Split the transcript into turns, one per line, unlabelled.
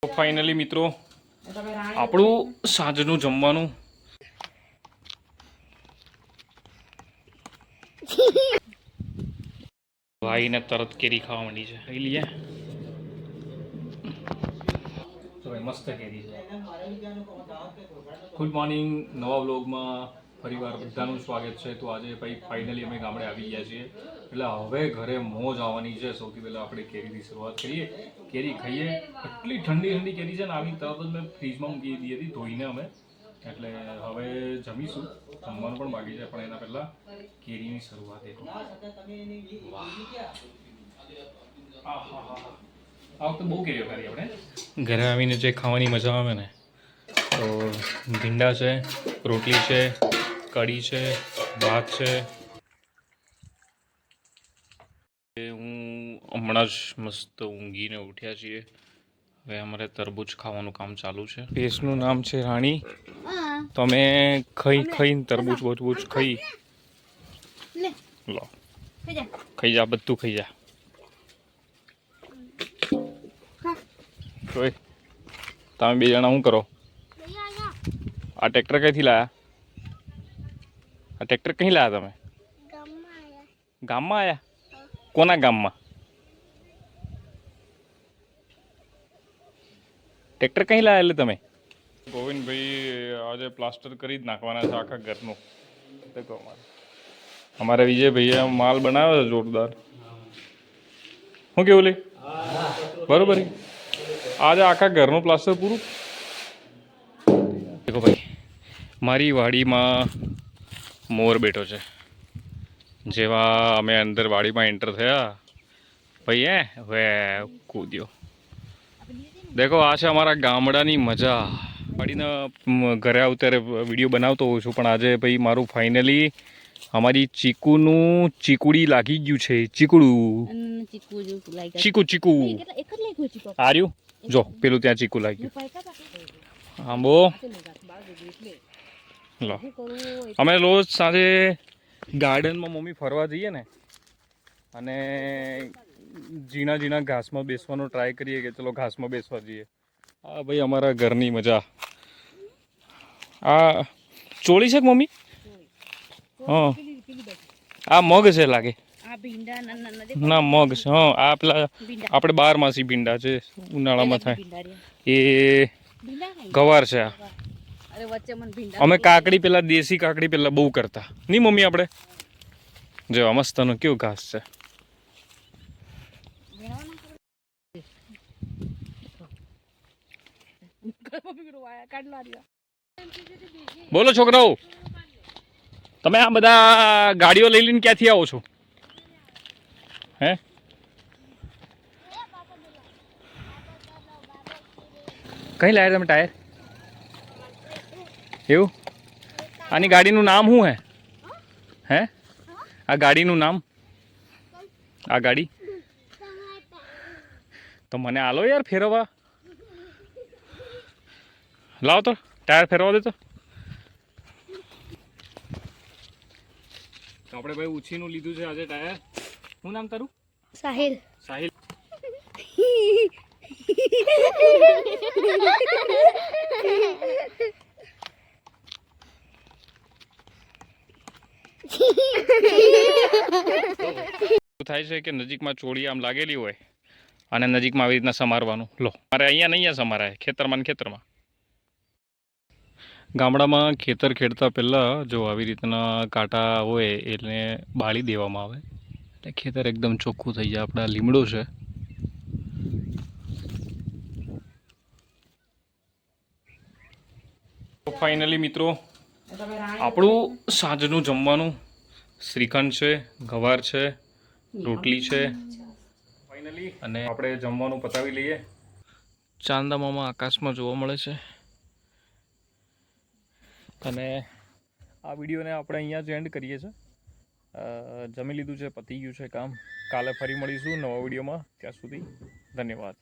તો ફાઇનલી મિત્રો આપણું સાંજનું જમવાનું ભાઈને તરત કેરી ખાવા માંડી છે. ખાઈ લઈએ તો ભાઈ મસ્ત કેરી છે. Good morning. નવા વ્લોગમાં ફરીવાર બધાનું સ્વાગત છે. તો આજે ભાઈ ફાઇનલી અમે ગામડે આવી ગયા છીએ, એટલે હવે ઘરે મોજ આવવાની છે. સૌથી પહેલાં આપણે કેરીની શરૂઆત કરીએ, કેરી ખાઈએ. એટલી ઠંડી ઠંડી કેરી છે ને, આવી તરત જ મેં ફ્રીજમાં મૂકી દીધી હતી ધોઈને અમે, એટલે હવે જમીશું. જમવાનું પણ બાકી છે, પણ એના પહેલાં કેરીની શરૂઆત એ આ વખતે બહુ કેરીઓ કરી આપણે. ઘરે આવીને જે ખાવાની મજા આવે ને, તો ભીંડા છે, રોટલી છે, કઢી છે, ભાત છે. હું હમણાં જ મસ્ત ઊંઘીને ઉઠ્યા છીએ. હવે અમારે તરબૂચ ખાવાનું કામ ચાલુ છે. ભેંસનું નામ છે રાણી. તો અમે ખાઈને તરબૂચ બરબૂચ ખાઈ લો. ખાઈ જા, બધું ખાઈ જા. તમે બે જણા શું કરો? આ ટ્રેક્ટર કઈથી લાયા? આ ટ્રેક્ટર કहीं લાયા તમે? ગામમાં આયા? કોના ગામમાં? ટ્રેક્ટર કहीं લાયા એટલે તમે? ગોવિંદભાઈ આજે પ્લાસ્ટર કરી જ નાખવાના છે આખા ઘરનું. દેખો અમારે વિજયભાઈએ માલ બનાવ્યો છે જોરદાર. શું કેવું લે? બરોબર. આજે આખા ઘરનું પ્લાસ્ટર પૂરું. દેખો ભાઈ, મારી વાડીમાં મોર બેઠો છે. જેવા અમે અંદર વાડીમાં એન્ટર થયા ભાઈ હવે કૂદ્યો. દેખો આ છે અમારા ગામડાની મજા. વાડીના ઘરે આવું ત્યારે વિડીયો બનાવતો હોઉં છું, પણ આજે ભાઈ મારું ફાઇનલી અમારી ચીકુડી લાગી ગયું છે. ચીકુ આર્યું જો પેલું ત્યાં ચીકુ લાગ્યું. આંબો લો. અમે રોજ સાંજે ગાર્ડનમાં મમ્મી ફરવા જઈએ ને, અને ઝીણા ઝીણા ઘાસમાં બેસવાનો ટ્રાય કરીએ કે ચલો ઘાસમાં બેસવા જઈએ. હા ભાઈ અમારા ઘરની મજા. આ ચોળી છે કે મમ્મી? હા, આ મગ છે લાગે. ના મગ છે. હા, આ પેલા આપણે 12 માસી ભીંડા છે, ઉનાળામાં થાય એ ગવાર છે. અમે કાકડી પેલા દેશી કાકડી પેલા બહુ કરતા નહીં મમ્મી આપણે. જો મસ્તનું કેવું ઘાસ છે. બોલો છોકરાઓ, તમે આ બધા ગાડીઓ લઈ લઈને ક્યાંથી આવો છો? હે કઈ લાયા તમે ટાયર? એવું? આની ગાડીનું નામ શું હે? હે આ ગાડીનું નામ? આ ગાડી તો મને આલો યાર ફેરવવા. લાવો તો ટાયર ફેરવા દે તો. આપણે ભાઈ ઉછીનું લીધું છે આજે ટાયર. શું નામ તારું? સાહિલ. સાહિલ. થાય છે કે નજીકમાં ચોળી આમ લાગેલી હોય અને નજીકમાં આવી રીતના સમારવાનું. લો મારે અહીંયા નહીં સમારાય, ખેતરમાં ને ખેતરમાં. ગામડામાં ખેતર ખેડતા પહેલાં જો આવી રીતના કાંટા હોય એટલે બાળી દેવામાં આવે, એટલે ખેતર એકદમ ચોખ્ખું થઈ જાય. આપણા લીમડો છે. ફાઇનલી મિત્રો આપણું સાંજનું જમવાનું શ્રીખંડ છે, ગવાર છે, રોટલી છે ફાઇનલી. અને આપણે જમવાનું પતાવી લઈએ. ચાંદા મામા આકાશમાં જોવા મળે છે. અને આ વિડીયોને આપણે અહીંયા જ એન્ડ કરીએ છીએ. જમી લીધું છે, પતી ગયું છે કામ. કાલે ફરી મળીશું નવા વિડીયોમાં. ત્યાં સુધી ધન્યવાદ.